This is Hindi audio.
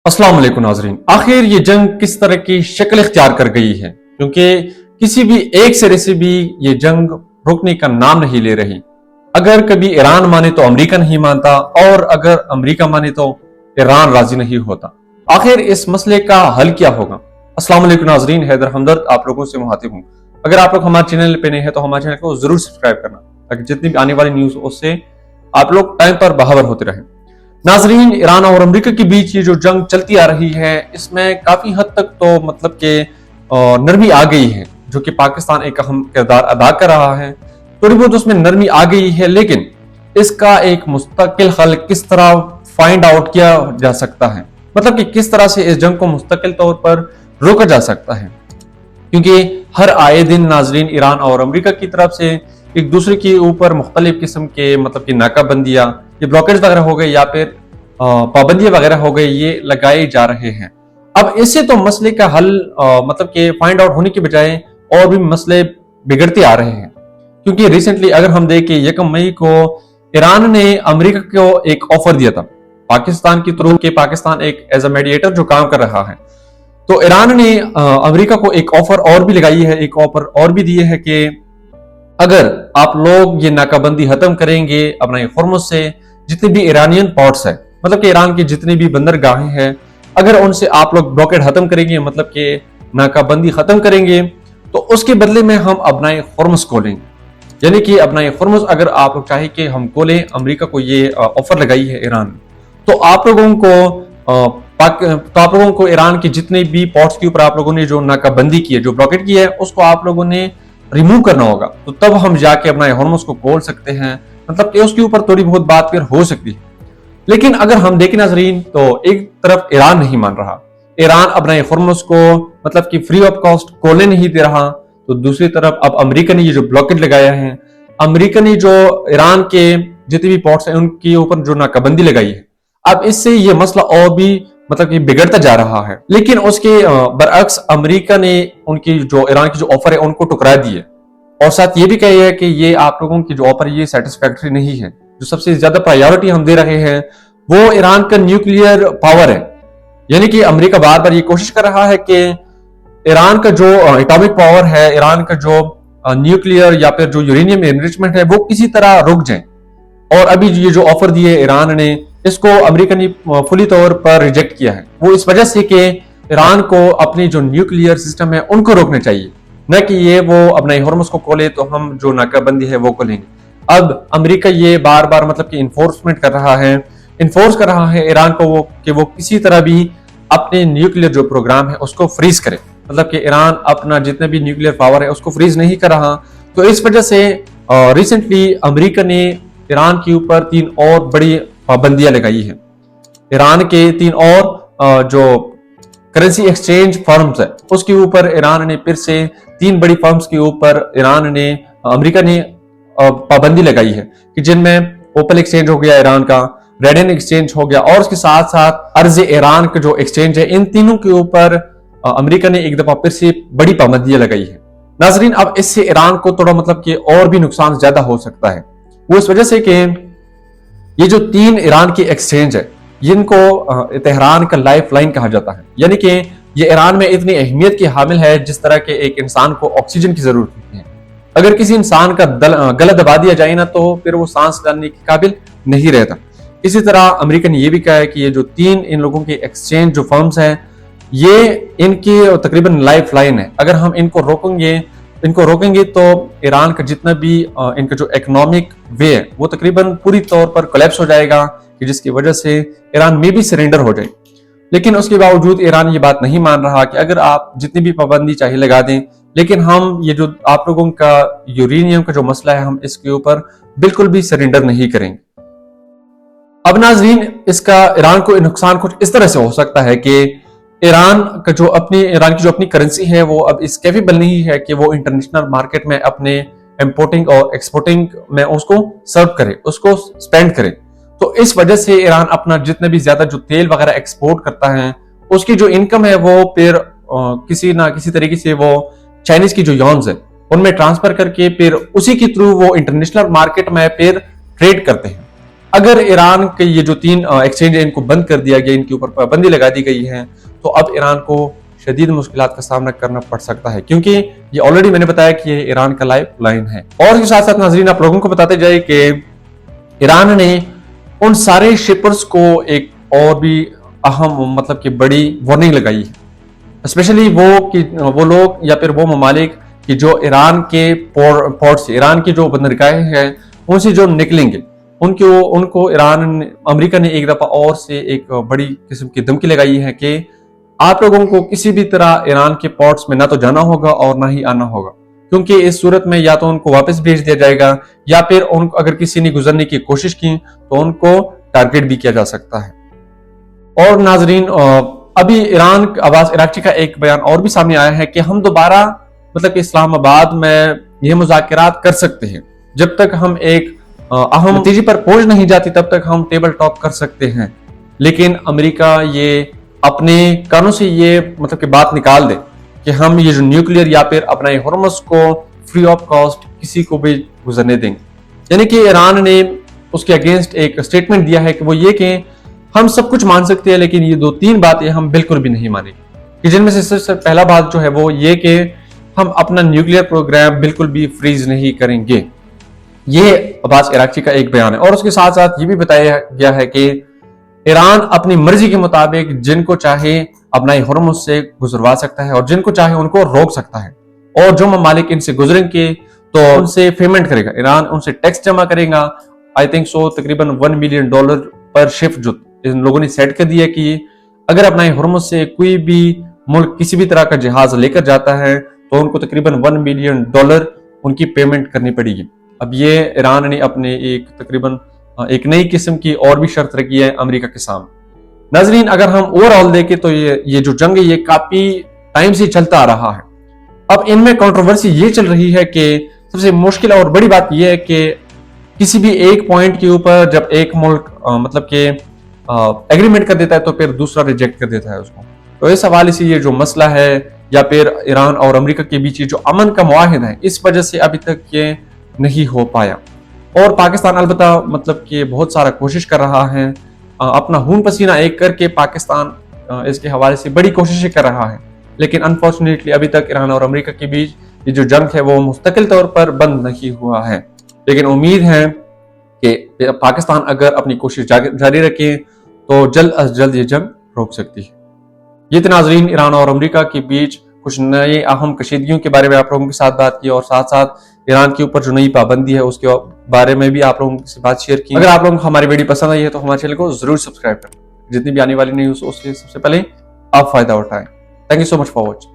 अस्सलाम वालेकुम नाज़रीन। आखिर ये जंग किस तरह की शक्ल इख्तियार कर गई है, क्योंकि किसी भी एक सिरे से भी ये जंग रुकने का नाम नहीं ले रही। अगर कभी ईरान माने तो अमेरिका नहीं मानता, और अगर अमेरिका माने तो ईरान राजी नहीं होता। आखिर इस मसले का हल क्या होगा? अस्सलाम वालेकुम नाज़रीन, हैदर हमदर्द आप लोगों से मुखातिब हूँ। अगर आप लोग हमारे चैनल पे नए हैं तो हमारे चैनल को जरूर सब्सक्राइब करना, ताकि जितनी भी आने वाली न्यूज उससे आप लोग टाइम पर बाखबर होते रहें। नाजरीन, ईरान और अमेरिका के बीच ये जो जंग चलती आ रही है, इसमें काफी हद तक तो मतलब के नरमी आ गई है, जो कि पाकिस्तान एक अहम किरदार अदा कर रहा है। थोड़ी बहुत उसमें नरमी आ गई है, लेकिन इसका एक मुस्तकिल हल किस तरह फाइंड आउट किया जा सकता है, मतलब कि किस तरह से इस जंग को मुस्तकिल तौर पर रोका जा सकता है। क्योंकि हर आए दिन नाजरीन ईरान और अमेरिका की तरफ से एक दूसरे के ऊपर मुख्तलिफ किस्म के मतलब की नाकाबंदियां, ये ब्लॉकेज वगैरह हो गए या फिर पाबंदियां वगैरह हो गई, ये लगाए जा रहे हैं। अब इससे तो मसले का हल मतलब कि फाइंड आउट होने के बजाय और भी मसले बिगड़ते आ रहे हैं। क्योंकि रिसेंटली अगर हम देखें 1 मई को ईरान ने अमेरिका को एक ऑफर दिया था पाकिस्तान की तरफ के, पाकिस्तान एक एज अ मीडिएटर जो काम कर रहा है, तो ईरान ने अमेरिका को एक ऑफर और भी लगाई है, एक ऑफर और भी दिए है कि अगर आप लोग ये नाकाबंदी खत्म करेंगे अपना हुर्मुज़ से, जितने भी ईरानियन पोर्ट्स है, मतलब कि ईरान की जितनी भी बंदरगाहें हैं, अगर उनसे आप लोग ब्लॉकेड खत्म करेंगे, मतलब कि नाकाबंदी खत्म करेंगे, तो उसके बदले में हम अपना हुर्मुज़ खोलेंगे। यानी कि अपना हुर्मुज़ अगर आप लोग चाहे कि हम खोलें, अमेरिका को ये ऑफर लगाई है ईरान, तो आप लोगों को ईरान के जितने भी पोर्ट्स के ऊपर आप लोगों ने जो नाकाबंदी की है, जो ब्लॉकेट की है, उसको आप लोगों ने रिमूव करना होगा। तो तब हम जाके अपना हुर्मुज़ को खोल सकते हैं, मतलब कि उसके ऊपर थोड़ी बहुत बात फिर हो सकती है। लेकिन अगर हम देखें नाजरीन, तो एक तरफ ईरान नहीं मान रहा, ईरान अपना हुर्मुज़ को मतलब कि फ्री ऑफ कॉस्ट खोलने नहीं दे रहा, तो दूसरी तरफ अब अमेरिका ने ये जो ब्लॉकेट लगाया है, अमेरिका ने जो ईरान के जितने भी पोर्ट्स हैं उनके ऊपर जो नाकाबंदी लगाई है, अब इससे ये मसला और भी मतलब कि बिगड़ता जा रहा है। लेकिन उसके बरअक्स अमेरिका ने उनकी जो ईरान की जो ऑफर है उनको टुकरा दी है, और साथ ये भी कही है कि ये आप लोगों की जो ऑफर ये सेटिस्फैक्टरी नहीं है। जो सबसे ज्यादा प्रायोरिटी हम दे रहे हैं वो ईरान का न्यूक्लियर पावर है। यानी कि अमेरिका बार बार ये कोशिश कर रहा है कि ईरान का जो एटॉमिक पावर है, ईरान का जो न्यूक्लियर या फिर जो यूरेनियम एनरिचमेंट है, वो किसी तरह रुक जाए। और अभी ये जो ऑफर दिए ईरान ने, इसको अमेरिका ने फुली तौर पर रिजेक्ट किया है। वो इस वजह से कि ईरान को अपनी जो न्यूक्लियर सिस्टम है उनको रोकने चाहिए, न कि ये वो अपना हुर्मुज़ को खोले तो हम जो नाकाबंदी है वो खोलेंगे। अब अमेरिका ये बार बार मतलब कि इन्फोर्स कर रहा है ईरान को कि वो किसी तरह भी अपने न्यूक्लियर जो प्रोग्राम है उसको फ्रीज करे, मतलब कि ईरान अपना जितने भी न्यूक्लियर पावर है उसको फ्रीज नहीं कर रहा। तो इस वजह से रिसेंटली अमेरिका ने ईरान के ऊपर 3 और बड़ी पाबंदियां लगाई है। ईरान के 3 और जो करेंसी एक्सचेंज फर्म्स है उसके ऊपर ईरान ने फिर से 3 बड़ी फर्म्स के ऊपर अमेरिका ने पाबंदी लगाई है, कि जिनमें ओपल एक्सचेंज हो गया ईरान का, रेडियन एक्सचेंज हो गया, और उसके साथ साथ अर्ज ईरान का जो एक्सचेंज है, इन तीनों के ऊपर अमेरिका ने एक दफा फिर से बड़ी पाबंदियां लगाई है। नाजरीन, अब इससे ईरान को थोड़ा मतलब कि और भी नुकसान ज्यादा हो सकता है। वो इस वजह से कि ये जो 3 ईरान की एक्सचेंज है, जिनको तेहरान का लाइफ लाइन कहा जाता है, यानी कि ये ईरान में इतनी अहमियत की हामिल है जिस तरह के एक इंसान को ऑक्सीजन की जरूरत होती है। अगर किसी इंसान का गला दबा दिया जाए ना, तो फिर वो सांस लेने के काबिल नहीं रहता। इसी तरह अमेरिका ने यह भी कहा है कि ये जो 3 इन लोगों के एक्सचेंज जो फर्म्स हैं, ये इनकी तकरीबन लाइफ लाइन है। अगर हम इनको रोकेंगे तो ईरान का जितना भी इनका जो इकोनॉमिक वे है वो तकरीबन पूरी तौर पर कोलैप्स हो जाएगा, कि जिसकी वजह से ईरान में भी सरेंडर हो जाए। लेकिन उसके बावजूद ईरान ये बात नहीं मान रहा कि अगर आप जितनी भी पाबंदी चाहे लगा दें, लेकिन हम ये जो आप लोगों का यूरेनियम का जो मसला है, हम इसके ऊपर बिल्कुल भी सरेंडर नहीं करेंगे। अब नाजरीन, इसका ईरान को नुकसान कुछ इस तरह से हो सकता है कि ईरान की जो अपनी करेंसी है वो अब इस कैपेबल नहीं है कि वो इंटरनेशनल मार्केट में अपने इंपोर्टिंग और एक्सपोर्टिंग में उसको सर्व करे, उसको स्पेंड करे। तो इस वजह से ईरान अपना जितना भी ज्यादा जो तेल वगैरह एक्सपोर्ट करता है, उसकी जो इनकम है वो फिर किसी ना किसी तरीके से वो चाइनीज की जो यॉन्स है उनमें ट्रांसफर करके फिर उसी के थ्रू वो इंटरनेशनल मार्केट में फिर ट्रेड करते हैं। अगर ईरान के ये जो 3 एक्सचेंज है इनको बंद कर दिया गया, इनके ऊपर पाबंदी लगा दी गई है, तो अब ईरान को शदीद मुश्किलात का सामना करना पड़ सकता है, क्योंकि ये ऑलरेडी मैंने बताया कि ये ईरान का लाइफ लाइन है। और इसके साथ साथ नाजरीन आप लोगों को बताते जाए कि ईरान ने उन सारे शिपर्स को एक और भी अहम मतलब कि बड़ी वार्निंग लगाई है, स्पेशली वो लोग या फिर वो ममालिक कि जो ईरान के पोर्ट से, ईरान की जो बंदरगाहें हैं उनसे जो निकलेंगे, उनको अमेरिका ने एक दफा और से एक बड़ी किस्म की धमकी लगाई है कि आप लोगों को किसी भी तरह ईरान के पोर्ट्स में ना तो जाना होगा और ना ही आना होगा, क्योंकि इस सूरत में या तो उनको वापस भेज दिया जाएगा या फिर उनको अगर किसी ने गुजरने की कोशिश की तो उनको टारगेट भी किया जा सकता है। और नाजरीन अभी ईरान अब्बास अराक्ची का एक बयान और भी सामने आया है कि हम दोबारा मतलब कि इस्लामाबाद में यह मुज़ाकरात कर सकते हैं, जब तक हम एक अहम नतीजे पर पहुंच नहीं जाती तब तक हम टेबल टॉक कर सकते हैं। लेकिन अमेरिका ये अपने कानों से ये मतलब कि बात निकाल दे कि हम ये जो न्यूक्लियर या फिर अपना हॉर्मस को फ्री ऑफ कॉस्ट किसी को भी गुजरने देंगे, यानी कि ईरान ने उसके अगेंस्ट एक स्टेटमेंट दिया है कि वो ये कि हम सब कुछ मान सकते हैं लेकिन ये 2-3 बातें हम बिल्कुल भी नहीं मानेंगे, कि जिनमें से सबसे पहला बात जो है वो ये कि हम अपना न्यूक्लियर प्रोग्राम बिल्कुल भी फ्रीज नहीं करेंगे। ये अब्बास अराक्ची का एक बयान है। और उसके साथ साथ ये भी बताया गया है कि ईरान अपनी मर्जी के मुताबिक जिनको चाहे अपना हॉर्मुज़ से गुजरवा सकता है और जिनको चाहे उनको रोक सकता है, और जो ममालिक इनसे गुजरेंगे तो उनसे पेमेंट करेगा, ईरान उनसे टैक्स जमा करेगा। आई थिंक सो तकरीबन $1 मिलियन पर शिप जो इन लोगों ने सेट कर दिया कि अगर अपना हॉर्मुज़ से कोई भी मुल्क किसी भी तरह का जहाज लेकर जाता है तो उनको तकरीबन $1 मिलियन उनकी पेमेंट करनी पड़ेगी। अब ये ईरान ने अपने तकरीबन एक नई किस्म की और भी शर्त रखी है अमेरिका के सामने। नाजरीन अगर हम ओवरऑल देखें तो ये जो जंग है ये काफी टाइम से चलता आ रहा है। अब इनमें कंट्रोवर्सी ये चल रही है कि सबसे मुश्किल और बड़ी बात यह है कि किसी भी एक पॉइंट के ऊपर जब एक मुल्क मतलब कि एग्रीमेंट कर देता है तो फिर दूसरा रिजेक्ट कर देता है उसको। तो इस हवाले से ये जो मसला है या फिर ईरान और अमेरिका के बीच ये जो अमन का मुआहिदा है इस वजह से अभी तक ये नहीं हो पाया। और पाकिस्तान अलबत्ता मतलब कि बहुत सारा कोशिश कर रहा है, अपना खून पसीना एक करके पाकिस्तान इसके हवाले से बड़ी कोशिशें कर रहा है, लेकिन अनफॉर्चुनेटली अभी तक ईरान और अमेरिका के बीच ये जो जंग है वो मुस्तकिल तौर पर बंद नहीं हुआ है। लेकिन उम्मीद है कि पाकिस्तान अगर अपनी कोशिश जारी रखे तो जल्द अज जल्द ये जंग रोक सकती है। ये थे नाजरीन ईरान और अमेरिका के बीच कुछ नए अहम कशीदगियों के बारे में आप लोगों के साथ बात की, और साथ साथ ईरान के ऊपर जो नई पाबंदी है उसके बारे में भी आप लोगों से बात शेयर की। अगर आप लोगों को हमारी वीडियो पसंद आई है तो हमारे चैनल को जरूर सब्सक्राइब करें, जितनी भी आने वाली न्यूज़ उससे सबसे पहले आप फायदा उठाएं। Thank you so much for watching.